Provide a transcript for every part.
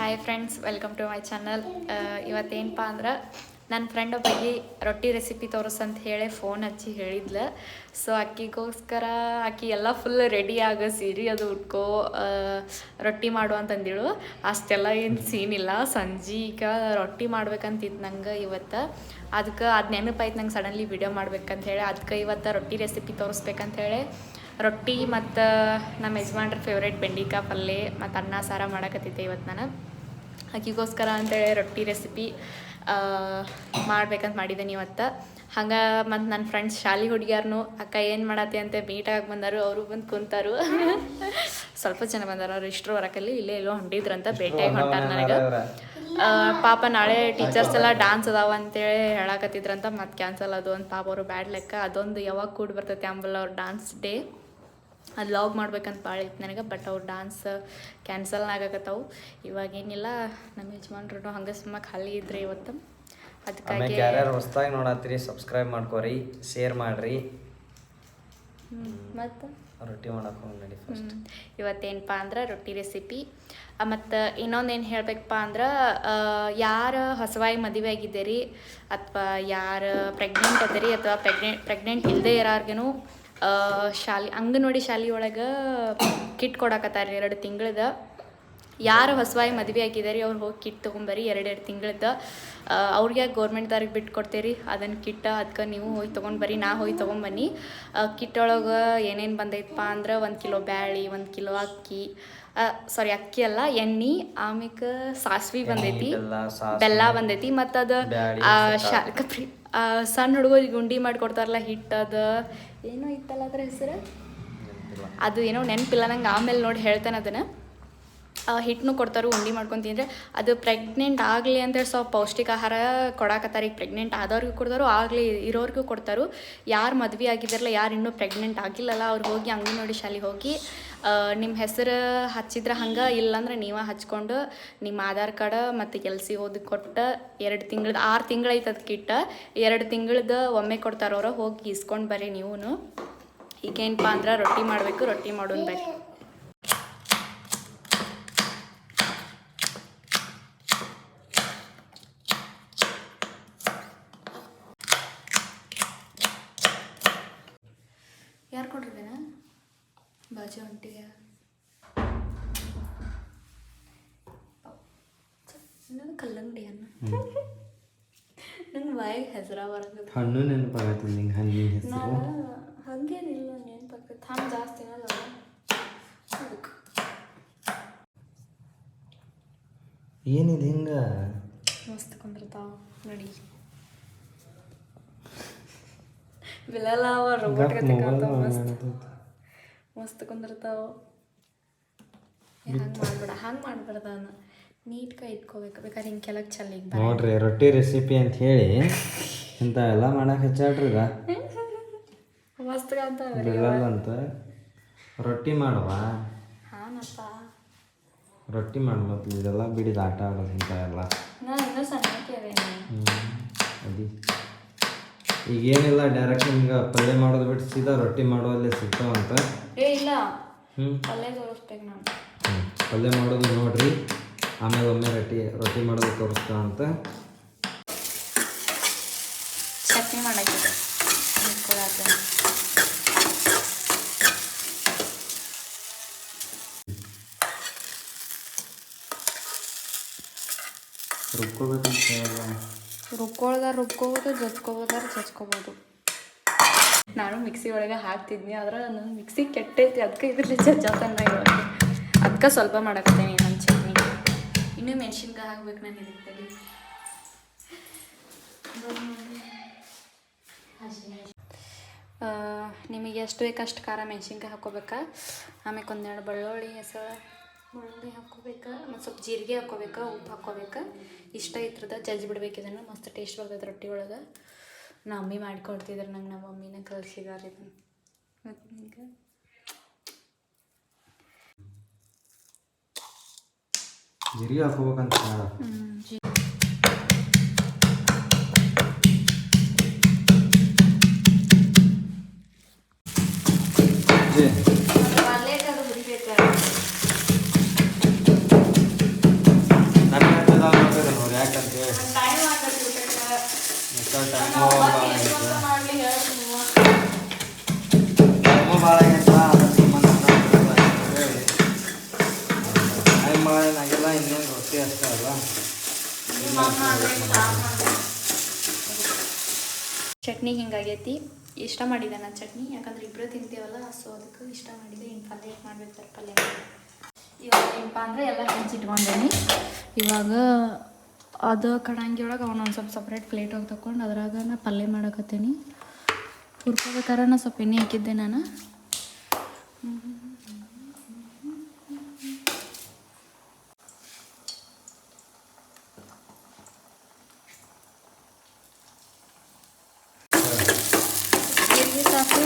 Hi friends, welcome to my channel. ಇವತ್ತೇನಪ್ಪ ಅಂದ್ರೆ ನನ್ನ ಫ್ರೆಂಡ್ ಒಬ್ಬಾಗಿ ರೊಟ್ಟಿ ರೆಸಿಪಿ ತೋರಿಸಂತ ಹೇಳಿ ಫೋನ್ ಹಚ್ಚಿ ಹೇಳಿದ್ಲು. ಸೊ ಅಕ್ಕಿಗೋಸ್ಕರ ಆಕಿ ಎಲ್ಲ ಫುಲ್ ರೆಡಿ ಆಗ ಸೀರೆ ಅದು ಉಟ್ಕೋ ರೊಟ್ಟಿ ಮಾಡು ಅಂತಂದಿಳು. ಅಷ್ಟೆಲ್ಲ ಏನು ಸೀನ್ ಇಲ್ಲ. ಸಂಜೀಗ ರೊಟ್ಟಿ ಮಾಡ್ಬೇಕಂತಿತ್ತು ನಂಗೆ ಇವತ್ತು. ಅದಕ್ಕೆ ಅದು ನೆನಪಾಯ್ತು ನಂಗೆ ಸಡನ್ಲಿ ವಿಡಿಯೋ ಮಾಡ್ಬೇಕಂತ ಹೇಳಿ. ಅದಕ್ಕೆ ಇವತ್ತು ರೊಟ್ಟಿ ರೆಸಿಪಿ ತೋರಿಸ್ಬೇಕಂತ ಹೇಳಿ ರೊಟ್ಟಿ ಮತ್ತು ನಮ್ಮ ಯಜಮಾನ್ರ ಫೇವ್ರೇಟ್ ಬೆಂಡಿಕಾಯಿ ಪಲ್ಯ ಮತ್ತು ಅನ್ನ ಸಾರ ಮಾಡಕತ್ತಿದ್ದೆ ಇವತ್ತು ನಾನು. ಅಕ್ಕಿಗೋಸ್ಕರ ಅಂತೇಳಿ ರೊಟ್ಟಿ ರೆಸಿಪಿ ಮಾಡ್ಬೇಕಂತ ಮಾಡಿದ್ದೇನೆ ಇವತ್ತು. ಹಂಗೆ ಮತ್ತು ನನ್ನ ಫ್ರೆಂಡ್ಸ್ ಶಾಲೆ ಹುಡುಗಿಯಾರನು ಅಕ್ಕ ಏನು ಮಾಡತ್ತೆ ಅಂತ ಮೀಟಾಗಿ ಬಂದರು. ಅವರು ಬಂದು ಕುಂತಾರು. ಸ್ವಲ್ಪ ಜನ ಬಂದಾರ. ಅವ್ರು ಇಷ್ಟರು ಹೊರಕಲ್ಲಿ ಇಲ್ಲೇ ಎಲ್ಲೋ ಹೊಂಟಿದ್ರಂತ ಭೇಟಿಯಾಗಿ ಹೊಂಟಾರ ನನಗೆ. ಪಾಪ ನಾಳೆ ಟೀಚರ್ಸ್ ಎಲ್ಲ ಡಾನ್ಸ್ ಅದಾವ ಅಂತೇಳಿ ಹೇಳಕತ್ತಿದ್ರಂತ. ಮತ್ತು ಕ್ಯಾನ್ಸಲ್ ಅದು ಅಂತ ಪಾಪ ಅವರು ಬ್ಯಾಡ್ ಲೆಕ್ಕ. ಅದೊಂದು ಯಾವಾಗ ಕೂಡಿ ಬರ್ತೈತೆ ಅಂಬಲ್ಲ ಅವ್ರ ಡಾನ್ಸ್ ಡೇ. ಅದು ಲಾಗ್ ಮಾಡ್ಬೇಕಂತ ಭಾಳ ಇತ್ತು ನನಗೆ. ಬಟ್ ಅವ್ರು ಡಾನ್ಸ್ ಕ್ಯಾನ್ಸಲ್ ಆಗಕತ್ತವು. ಇವಾಗೇನಿಲ್ಲ, ನಮ್ಮ ಯಜಮಾನ್ರು ಹಂಗೆ ಸುಮ್ಮ ಖಾಲಿ ಇದ್ರೆ ಇವತ್ತು. ಅದಕ್ಕಾಗಿ ಯಾರ್ಯಾರು ಹೊಸ್ದಾಗಿ ನೋಡತ್ತೀರಿ ಸಬ್ಸ್ಕ್ರೈಬ್ ಮಾಡ್ಕೋರಿ, ಶೇರ್ ಮಾಡಿರಿ. ಮತ್ತು ರೊಟ್ಟಿ ಮಾಡಕ್ಕೆ ನಡಿ ಫಸ್ಟ್. ಇವತ್ತೇನಪ್ಪ ಅಂದ್ರೆ ರೊಟ್ಟಿ ರೆಸಿಪಿ. ಮತ್ತು ಇನ್ನೊಂದೇನು ಹೇಳಬೇಕಪ್ಪ ಅಂದ್ರೆ, ಯಾರು ಹೊಸವಾಗಿ ಮದುವೆ ಆಗಿದ್ದೀರಿ ಅಥವಾ ಯಾರು ಪ್ರೆಗ್ನೆಂಟ್ ಅದೀರಿ ಅಥವಾ ಪ್ರೆಗ್ನೆಂಟ್ ಇಲ್ಲದೆ ಇರೋರ್ಗೂ ಅಂಗನವಾಡಿ ಶಾಲೆ ಒಳಗೆ ಕಿಟ್ ಕೊಡಕತ್ತಾರೆ 2 ತಿಂಗಳದ. ಯಾರು ಹೊಸವಾಗಿ ಮದುವೆ ಆಗಿದ್ದಾರೆ ಅವ್ರು ಹೋಗಿ ಕಿಟ್ ತೊಗೊಂಬರಿ 2 ತಿಂಗಳದ್ದು. ಅವ್ರಿಗೆ ಗೌರ್ಮೆಂಟ್ದವ್ರಿಗೆ ಬಿಟ್ಟು ಕೊಡ್ತೀರಿ ಅದನ್ನು ಕಿಟ್ಟ. ಅದಕ್ಕೆ ನೀವು ಹೋಗಿ ತೊಗೊಂಡ್ಬರಿ. ನಾ ಹೋಗಿ ತೊಗೊಂಬನ್ನಿ. ಕಿಟ್ ಒಳಗೆ ಏನೇನು ಬಂದೈತಪ್ಪ ಅಂದ್ರೆ 1 ಕಿಲೋ ಬ್ಯಾಳಿ, 1 ಕಿಲೋ ಅಕ್ಕಿ ಅಕ್ಕಿ ಅಲ್ಲ ಎಣ್ಣೆ, ಆಮೇಲೆ ಸಾಸ್ವಿ ಬಂದೈತಿ, ಬೆಲ್ಲ ಬಂದೈತಿ. ಮತ್ತು ಅದು ಸಣ್ಣ ಹುಡುಗರಿಗೆ ಗುಂಡಿ ಮಾಡಿಕೊಡ್ತಾರಲ್ಲ ಹಿಟ್ಟದು ಏನೋ ಇತ್ತಲ್ಲ ಅದ್ರ ಹೆಸರು, ಅದು ಏನೋ ನೆನಪಿಲ್ಲ ನಂಗೆ. ಆಮೇಲೆ ನೋಡಿ ಹೇಳ್ತೇನೆ ಅದನ್ನು. ಹಿಟ್ಟನ್ನು ಕೊಡ್ತಾರೆ ಉಂಡೆ ಮಾಡ್ಕೊಂಡು ತಿಂದರೆ. ಅದು ಪ್ರೆಗ್ನೆಂಟ್ ಆಗಲಿ ಅಂತೇಳಿ ಸ್ವಲ್ಪ ಪೌಷ್ಟಿಕ ಆಹಾರ ಕೊಡಾಕತ್ತಾರೆ. ಈಗ ಪ್ರೆಗ್ನೆಂಟ್ ಆದವ್ರಿಗೂ ಕೊಡ್ತಾರೋ ಆಗಲಿ ಇರೋರಿಗೂ ಕೊಡ್ತಾರೋ. ಯಾರು ಮದುವೆ ಆಗಿದ್ದಾರಲ್ಲ, ಯಾರು ಇನ್ನೂ ಪ್ರೆಗ್ನೆಂಟ್ ಆಗಿಲ್ಲಲ್ಲ, ಅವ್ರು ಹೋಗಿ ಅಂಗನವಾಡಿ ಶಾಲೆಗೆ ಹೋಗಿ ನಿಮ್ಮ ಹೆಸರು ಹಚ್ಚಿದ್ರೆ ಹಂಗೆ, ಇಲ್ಲಾಂದ್ರೆ ನೀವೇ ಹಚ್ಕೊಂಡು ನಿಮ್ಮ ಆಧಾರ್ ಕಾರ್ಡ್ ಮತ್ತು LC ಓದಿ ಕೊಟ್ಟು 2 ತಿಂಗಳದ್ದು 6 ತಿಂಗಳು ಐತೆ ಅದು ಕಿಟ್ಟ. 2 ತಿಂಗಳದ್ದು ಒಮ್ಮೆ ಕೊಡ್ತಾರವ್ರು. ಹೋಗಿ ಇಸ್ಕೊಂಡು ಬರ್ರಿ ನೀವು. ಈಗೇನಪ್ಪ ಅಂದ್ರೆ ರೊಟ್ಟಿ ಮಾಡಬೇಕು. ರೊಟ್ಟಿ ಮಾಡೋಣ ಬರ್ರಿ. ಯಾರು ಕೊಟ್ಟಿದ್ದೇನ ಬಾಜು ಹೊಂಟಿಗೆ ನನ್ನ ಕಲ್ಲಂಗಡಿ ಅನ್ನ. ನಂಗೆ ಬಾಯಿಗೆ ಹೆಸರ ಬರ್ತದೆ. ಹಣ್ಣು ನೆನಪಾಗತ್ತೆ ನಿಂಗೆ? ಹಣ್ಣಿನ ಹೆಸರು ಹಂಗೇನಿಲ್ಲ, ನೆನಪಾಗ್ತದೆ. ಹಣ್ಣು ಜಾಸ್ತಿ ಅನ್ನೋದು ಅದಕ್ಕೆ. ಏನಿದೆ ಹಿಂಗೆ ಮಸ್ತ್ ಕುಂದಿರ್ತಾವ ನೋಡಿ. ಬಿಲ್ಲಲ್ಲ ರೋಬೋಟ್ ಮಸ್ತ್ ಕುಂದಿರ್ತಾವ. ಹಂಗೆ ಮಾಡ್ಬಿಡ್ದ. ನೀಟ್ಗೆ ಇಟ್ಕೋಬೇಕು. ಬೇಕಾದ್ರೆ ಹಿಂಗೆ ಕೆಳಗೆ ಚಲ್ಲಿಗೆ ನೋಡ್ರಿ ರೊಟ್ಟಿ ರೆಸಿಪಿ ಅಂತ ಹೇಳಿ ಇಂಥ ಎಲ್ಲ ಮಾಡಕ್ಕೆ ಹಚ್ಚಾಡ್ರಿದ ಮಸ್ತ್ ಅಂತ ಅಂತ. ರೊಟ್ಟಿ ಮಾಡುವ ಹಾನಪ್ಪ, ರೊಟ್ಟಿ ಮಾಡಿ ಮೊದಲು ಇದೆಲ್ಲ ಬಿಡಿದ ಆಟ ಆಡೋದು ಇಂಥ ಎಲ್ಲ. ನಾನು ಇನ್ನೂ ಸಣ್ಣಕ್ಕಿದ್ದೇನೆ. ಅದಿ ಈಗೇನಿಲ್ಲ, ಡೈರೆಕ್ಟ್ ನಿಮ್ಗೆ ಪಲ್ಯ ಮಾಡೋದು ಬಿಟ್ಟು ಸೀದಾ ರೊಟ್ಟಿ ಮಾಡೋಲ್ಲೇ ಸಿಗ್ತಾವಂತ. ಇಲ್ಲ ಪಲ್ಯ ತೋರಿಸ್ಬೇಕು ನಾನು. ಪಲ್ಯ ಮಾಡೋದು ನೋಡ್ರಿ, ಆಮೇಲೆ ಒಮ್ಮೆ ರೊಟ್ಟಿ ಮಾಡೋದು ತೋರಿಸ್ತಾ ಅಂತ. ಚಟ್ನಿ ಮಾಡಾಕಿದೆ ರುಬ್ಕೋಬೋದು, ಜಜ್ಕೋಬೋದು. ನಾನು ಮಿಕ್ಸಿ ಒಳಗೆ ಹಾಕ್ತಿದ್ನಿ, ಆದ್ರೆ ನನ್ನ ಮಿಕ್ಸಿ ಕೆಟ್ಟೈತಿ. ಅದಕ್ಕೆ ಇದ್ರಲ್ಲಿ ಜಜ್ಜಾತನ ಇವಾಗ. ಅದಕ್ಕೆ ಸ್ವಲ್ಪ ಮಾಡಕತ್ತೇನೆ ನನ್ನ ಚಟ್ನಿ. ಇನ್ನೂ ಮೆಣಸಿನ್ಕಾಯಿ ಹಾಕ್ಬೇಕು ನಾನು ಇದಕ್ಕೆ. ನಿಮಗೆ ಎಷ್ಟು ಬೇಕಷ್ಟು ಖಾರ ಮೆಣಸಿನ್ಕಾಯಿ ಹಾಕ್ಕೋಬೇಕಾ. ಆಮೇಲೆ 1-2 ಬೆಳ್ಳುಳ್ಳಿ ಹೆಸರು ಹಾಕ್ಕೋಬೇಕು. ಮತ್ತು ಸ್ವಲ್ಪ ಜೀರಿಗೆ ಹಾಕ್ಕೋಬೇಕು, ಉಪ್ಪು ಹಾಕ್ಕೋಬೇಕು. ಇಷ್ಟ ಇದ್ರದ ಜಜ್ಜಿ ಬಿಡ್ಬೇಕು. ಇದನ್ನು ಮಸ್ತ್ ಟೇಸ್ಟ್ ಬರ್ತೈತೆ ರೊಟ್ಟಿ ಒಳಗೆ. ನಮ್ಮ ಮಮ್ಮಿ ಮಾಡಿಕೊಡ್ತಿದ್ರು ನಂಗೆ. ನಮ್ಮ ಮಮ್ಮಿನ ಕಲಿಸಿದಾರೆ ಇದನ್ನು. ಮತ್ತು ನಿಮ್ಗೆ ಜೀರಿಗೆ ಹಾಕ್ಕೋಬೇಕಂತ. ಟೈಮ್ ಆಗತ್ತೆ ಊಟಕ್ಕೆ. ಟೈಮು ಭಾಳ ಆಗೈತ ಅದಕ್ಕೆ ಟೈಮ್ ಭಾಳ ಏನಾಗಿಲ್ಲ, ಇನ್ನೇನು ರೊಟ್ಟಿ ಅಷ್ಟೇ ಅಲ್ಲ. ಚಟ್ನಿ ಹಿಂಗಾಗೈತಿ. ಇಷ್ಟ ಮಾಡಿದೆ ನಾನು ಚಟ್ನಿ, ಯಾಕಂದ್ರೆ ಇಬ್ಬರು ತಿಂತೀವಲ್ಲ, ಸೊ ಅದಕ್ಕೆ ಇಷ್ಟ ಮಾಡಿದೆ. ಇನ್ನು ಪಲ್ಯ ಮಾಡ್ಬೇಕು, ಪಲ್ಯ ಇವಾಗ ಏನಪ್ಪ ಅಂದರೆ ಎಲ್ಲ ಹಂಚಿಟ್ಕೊಂಡೇನಿ. ಇವಾಗ ಅದು ಕಡಂಗಿ ಒಳಗೆ ಅವನೊಂದು ಸ್ವಲ್ಪ ಸಪ್ರೇಟ್ ಪ್ಲೇಟ್ ಹೋಗಿ ತಗೊಂಡು ಅದ್ರಾಗ ನಾ ಪಲ್ಯ ಮಾಡಕತ್ತೀನಿ. ಹುರ್ಕೋಬೇಕಾರೆ ನಾ ಸ್ವಲ್ಪ ಎಣ್ಣೆ ಹಾಕಿದ್ದೆ ನಾನು.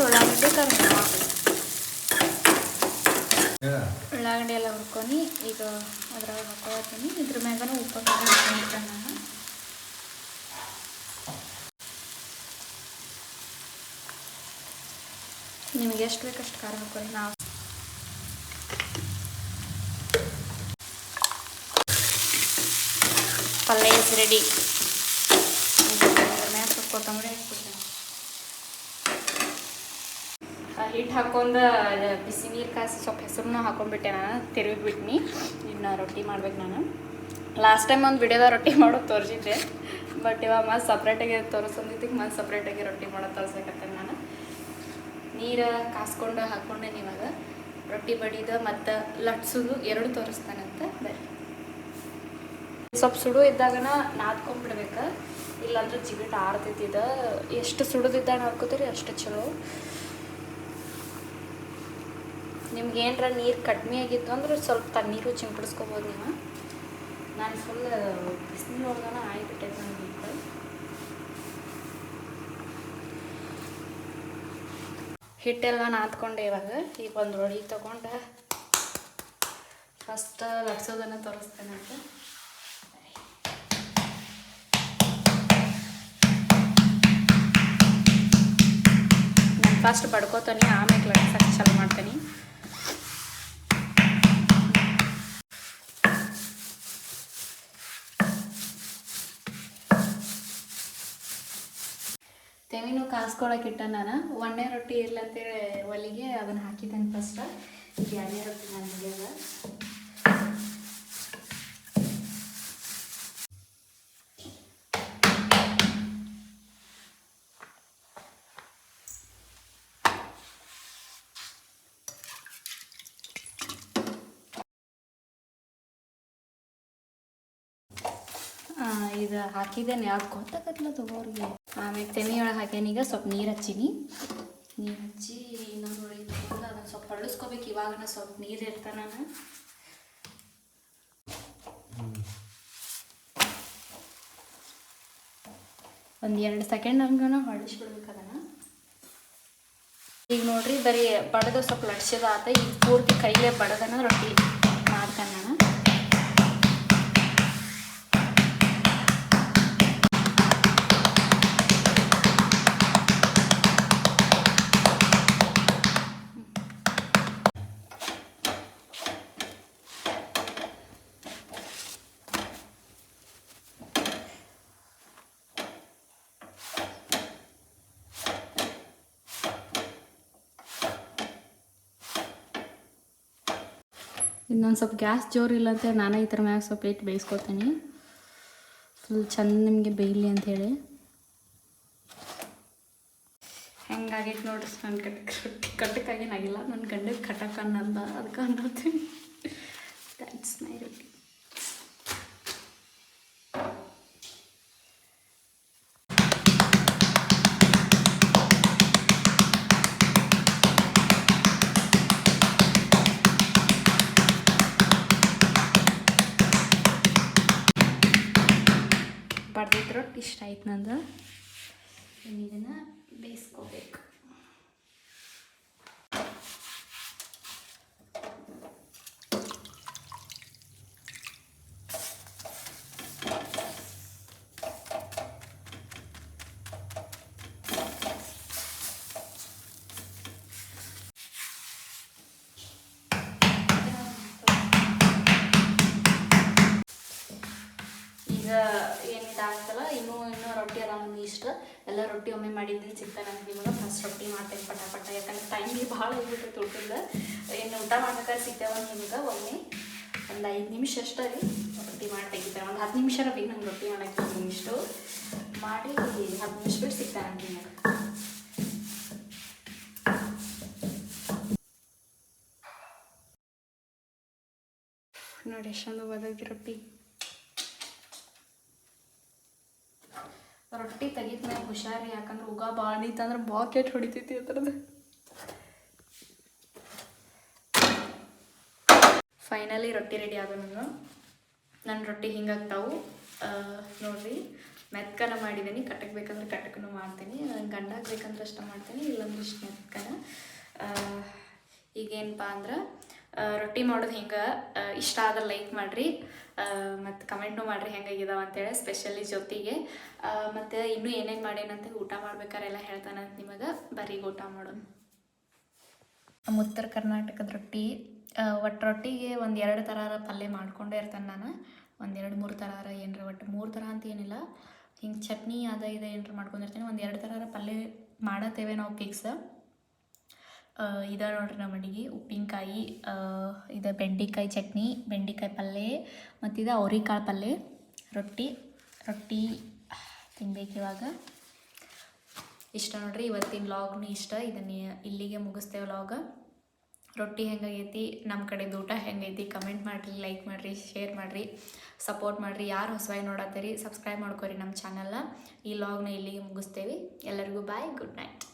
ಉಳ್ಳಾಗಡ್ಡಿ ಕರ್ಬೇವು, ಉಳ್ಳಾಗಡ್ಡಿ ಎಲ್ಲ ಹುರ್ಕೊಂಡು ಈಗ ಅದ್ರಾಗ ಹಾಕೊಳ್ತೀನಿ. ಇದ್ರ ಮ್ಯಾಗ ಉಪ್ಪು ಹಾಕೊಂಡಿದ್ದೆ ನಾನು. ನಿಮಗೆ ಎಷ್ಟು ಬೇಕಷ್ಟು ಖಾರ ಹಾಕೊಳ್ಳಿ. ನಾವು ಪಲ್ಯ ಇಸ್ ರೆಡಿ. ಮ್ಯಾಗ ಸ್ವಲ್ಪ ಕೊತ್ತಂಬರಿ ಹಾಕ್ಬಿಡ್ತೇನೆ. ಹಿಟ್ಟು ಹಾಕೊಂಡು ಬಿಸಿ ನೀರು ಕಾಸಿ ಸ್ವಲ್ಪ ಹೆಸರನ್ನ ಹಾಕೊಂಡ್ಬಿಟ್ಟೆ ನಾನು, ತಿರುಗಿಬಿಟ್ನಿ. ಇನ್ನು ರೊಟ್ಟಿ ಮಾಡ್ಬೇಕು ನಾನು. ಲಾಸ್ಟ್ ಟೈಮ್ ಒಂದು ವಿಡಿಯೋದಾಗ ರೊಟ್ಟಿ ಮಾಡೋದು ತೋರಿಸಿದ್ದೆ, ಬಟ್ ಇವಾಗ ಮತ್ತೆ ಸಪ್ರೇಟಾಗಿ ತೋರಿಸೋದಿದ್ದಕ್ಕೆ ಮತ್ತೆ ಸಪ್ರೇಟಾಗಿ ರೊಟ್ಟಿ ಮಾಡೋದು ತೋರಿಸ್ಬೇಕಂತ ನಾನು. ನೀರು ಕಾಸ್ಕೊಂಡು ಹಾಕ್ಕೊಂಡೆ ಇವಾಗ ರೊಟ್ಟಿ ಬಡಿದು ಮತ್ತು ಲಟ್ಸೋದು ಎರಡು ತೋರಿಸ್ತಾನಂತ. ಬರ್ರಿ, ಸ್ವಲ್ಪ ಸುಡು ಇದ್ದಾಗನ ನಾದ್ಕೊಂಡ್ಬಿಡ್ಬೇಕು, ಇಲ್ಲಾಂದ್ರೆ ಜಿಗಿಟ್ ಆರ್ತೈತಿದ. ಎಷ್ಟು ಸುಡುದಿದ್ದಾಗ ನಾದ್ಕೋತೀರಿ ಅಷ್ಟು ಚಲೋ. ನಿಮ್ಗೆ ಏನರ ನೀರು ಕಡಿಮೆ ಆಗಿತ್ತು ಅಂದ್ರೆ ಸ್ವಲ್ಪ ತಣ್ಣೀರು ಚಿಂಪಡಿಸ್ಕೋಬೋದು ನೀವು. ನಾನು ಫುಲ್ ಬಿಸಿನೀರು ಒಳಗನ ಆಗಿಬಿಟ್ಟೈತೆ ನನಗೆ. ಹಿಟ್ಟೆಲ್ಲ ನಾದ್ಕೊಂಡೆ. ಇವಾಗ ಈಗ ಒಂದು ರೊಡಿ ತೊಗೊಂಡು ಫಸ್ಟ್ ಲಟ್ಸೋದನ್ನು ತೋರಿಸ್ತೇನೆ ಅಂತ. ನಾನು ಫಸ್ಟ್ ಬಡ್ಕೋತೀನಿ, ಆಮೇಲೆ ಲಟ್ಸಕ್ಕೆ ಚಾಲು ಮಾಡ್ತೀನಿ. ತೆಮಿನೂ ಕಾಸ್ಕೊಳಕ್ಕೆ ಇಟ್ಟ ನಾನು. ಒಂದೇ ರೊಟ್ಟಿ ಇರ್ಲಂತೇಳಿ ಒಲಿಗೆ ಅದನ್ನು ಹಾಕಿದ್ದೇನೆ ಫಸ್ಟ್. ಈಗ ಎರಡನೇ ರೊಟ್ಟಿ ನಾನು ಹಿಡಿಯೋದ. ಇದು ಹಾಕಿದ್ದೇನೆ, ಯಾವ್ದು ಗೊತ್ತಾಗತ್ತಲ್ಲ ತಗೋರಿಗೆ. ಆಮೇಲೆ ತೆಮಿ ಒಳಗೆ ಹಾಕ್ಯಾನೀಗ ಸ್ವಲ್ಪ ನೀರು ಹಚ್ಚೀನಿ. ನೀರು ಹಚ್ಚಿ ಇನ್ನೊಂದು ಒಳಗೆ ತಗೊಂಡು ಅದನ್ನು ಸ್ವಲ್ಪ ಹೊಳ್ಳಿಸ್ಕೋಬೇಕು. ಇವಾಗನ ಸ್ವಲ್ಪ ನೀರು ಇರ್ತಾನೆ ನಾನು. ಒಂದು 2 ಸೆಕೆಂಡ್ ಹಂಗನ ಹೊಳ್ಳಿಸ್ಬಿಡ್ಬೇಕು ಅದನ್ನು. ಈಗ ನೋಡ್ರಿ, ಬರೀ ಬಡದು ಸ್ವಲ್ಪ ಲಟ್ಸಿದ ಆತ. ಈಗ ಪೂರ್ತಿ ಕೈಲೇ ಬಡದನ ರೊಟ್ಟಿ ಮಾಡ್ತಾನೆ ನಾನು. ಇನ್ನೊಂದು ಸ್ವಲ್ಪ ಗ್ಯಾಸ್ ಜೋರಿಲ್ಲ ಅಂತೇಳಿ ನಾನು ಈ ಥರ ಮ್ಯಾಗ ಸ್ವಲ್ಪ ಇಟ್ಟು ಬೇಯಿಸ್ಕೊತೀನಿ, ಫುಲ್ ಚಂದ ನಿಮಗೆ ಬೇಯಲಿ ಅಂಥೇಳಿ. ಹೆಂಗಾಗೈತೆ ನೋಡ್ರಿ, ನನ್ನ ಕಟ್ಟಕ್ಕಾಗೇನಾಗಿಲ್ಲ, ನನ್ನ ಗಂಡಗೆ ಕಟಕ್ ಅನ್ನಲ್ಲ, ಅದಕ್ಕೆ ಅನ್ನತ್ತೀನಿ. ದ್ಯಾಟ್ಸ್ ಮೈ ರೊಟ್ಟಿ. ಬಡ್ದಿದ್ದು ರೊಟ್ಟಿ ಇಷ್ಟ ಆಯ್ತು ನಂದು. ಇದನ್ನು ಬೇಯಿಸ್ಕೋಬೇಕು. ಈಗ ಏನಿದೆ ಆಗ್ತಲ್ಲ. ಇನ್ನೂ ರೊಟ್ಟಿ ಅದಾವ ನಮ್ಗೆ ಇಷ್ಟ. ಎಲ್ಲ ರೊಟ್ಟಿ ಒಮ್ಮೆ ಮಾಡಿದ್ದೀನಿ ಸಿಗ್ತಾನೆ ಅಂತ ನಿಮಗೆ. ಫಸ್ಟ್ ರೊಟ್ಟಿ ಮಾಡ್ತೇನೆ ಪಟ ಯಾಕಂದ್ರೆ ಟೈಮ್ ಭೀ ಭಾಳ ಆಗಿಬಿಟ್ರೆ ಊಟದ. ಏನು ಊಟ ಮಾಡ್ಬೇಕಾದ್ರೆ ಸಿಗ್ತೇವೆ ನಿಮ್ಗೆ ಒಮ್ಮೆ ಒಂದು 5 ನಿಮಿಷ ಅಷ್ಟೇ ರೀ ರೊಟ್ಟಿ ಮಾಡಿ ತೆಗಿತಾರೆ. ಒಂದು 10 ನಿಮಿಷ ಬೇಕು ನಂಗೆ ರೊಟ್ಟಿ ಮಾಡೋಕ್ಕೆ. ಇಷ್ಟು ಮಾಡಿ 10 ನಿಮಿಷ ಬಿಟ್ಟು ಸಿಗ್ತಾನೆ ಅಂತ ನಿಮಗೆ. ನೋಡಿ ಎಷ್ಟೊಂದು ಬದಗಿ ರೊಟ್ಟಿ ತೆಗಿದ್ಮೇಲೆ ಹುಷಾರಿ, ಯಾಕಂದ್ರೆ ಉಗ ಭಾಳ ನಿಂತಂದ್ರೆ ಭಾಳ ಕೆಟ್ಟ ಹೊಡಿತೈತಿ ಅದ್ರದ್ದು. ಫೈನಲಿ ರೊಟ್ಟಿ ರೆಡಿ ಆದ. ನನ್ನ ರೊಟ್ಟಿ ಹಿಂಗಾಗ್ತಾವು ನೋಡಿರಿ. ಮೆತ್ಕನ ಮಾಡಿದ್ದೀನಿ, ಕಟ್ಟಕ್ಕೆ ಬೇಕಂದ್ರೆ ಕಟ್ಟಕ್ಕೂ ಮಾಡ್ತೀನಿ, ಗಂಡಾಗ ಬೇಕಂದ್ರೆ ಅಷ್ಟ ಮಾಡ್ತೀನಿ, ಇಲ್ಲಾಂದ್ರೆ ಇಷ್ಟು ಮೆತ್ಕನ. ಈಗೇನಪ್ಪ ಅಂದ್ರೆ ರೊಟ್ಟಿ ಮಾಡೋದು ಹಿಂಗೆ. ಇಷ್ಟ ಆದ್ರೆ ಲೈಕ್ ಮಾಡಿರಿ ಮತ್ತು ಕಮೆಂಟ್ನೂ ಮಾಡಿರಿ ಹೆಂಗಾಗಿದಾವೆ ಅಂತೇಳಿ, ಸ್ಪೆಷಲಿ ಜೊತೆಗೆ. ಮತ್ತು ಇನ್ನೂ ಏನೇನು ಮಾಡೇನಂತ ಊಟ ಮಾಡ್ಬೇಕಾರೆಲ್ಲ ಹೇಳ್ತಾನಂತ ನಿಮಗೆ. ಬರ್ರಿ ಊಟ ಮಾಡೋಣ. ನಮ್ಮ ಉತ್ತರ ಕರ್ನಾಟಕದ ರೊಟ್ಟಿ, ಒಟ್ಟು ರೊಟ್ಟಿಗೆ 1-2 ಥರ ಪಲ್ಯ ಮಾಡ್ಕೊಂಡೇ ಇರ್ತಾನೆ ನಾನು. 1-2-3 ಥರ ಏನರ, ಒಟ್ಟು 3 ಥರ ಅಂತ ಏನಿಲ್ಲ. ಹಿಂಗೆ ಚಟ್ನಿ ಅದ ಇದೆ ಏನರ ಮಾಡ್ಕೊಂಡಿರ್ತೀನಿ. 1-2 ಥರ ಪಲ್ಯ ಮಾಡತ್ತೇವೆ ನಾವು ಫಿಕ್ಸ್. ಇದು ನೋಡ್ರಿ ನಮ್ಮ ಅಡುಗೆ. ಉಪ್ಪಿನಕಾಯಿ, ಇದು ಬೆಂಡೆಕಾಯಿ ಚಟ್ನಿ, ಬೆಂಡೆಕಾಯಿ ಪಲ್ಯ, ಮತ್ತು ಇದು ಅವ್ರೆಕಾಳು ಪಲ್ಯ. ರೊಟ್ಟಿ ತಿನ್ಬೇಕು ಇವಾಗ. ಇಷ್ಟ ನೋಡ್ರಿ ಇವತ್ತಿನ ವ್ಲಾಗ್ನು ಇಷ್ಟ. ಇದನ್ನು ಇಲ್ಲಿಗೆ ಮುಗಿಸ್ತೇವೆ ವ್ಲಾಗ. ರೊಟ್ಟಿ ಹೆಂಗಾಗೈತಿ, ನಮ್ಮ ಕಡೆದು ಊಟ ಹೆಂಗೈತಿ ಕಮೆಂಟ್ ಮಾಡಿರಿ, ಲೈಕ್ ಮಾಡಿರಿ, ಶೇರ್ ಮಾಡಿರಿ, ಸಪೋರ್ಟ್ ಮಾಡಿರಿ. ಯಾರು ಹೊಸದಾಗಿ ನೋಡತ್ತೀರಿ ಸಬ್ಸ್ಕ್ರೈಬ್ ಮಾಡ್ಕೊರಿ ನಮ್ಮ ಚಾನಲ್ನ. ಈ ವ್ಲಾಗ್ನ ಇಲ್ಲಿಗೆ ಮುಗಿಸ್ತೇವೆ. ಎಲ್ಲರಿಗೂ ಬಾಯ್, ಗುಡ್ ನೈಟ್.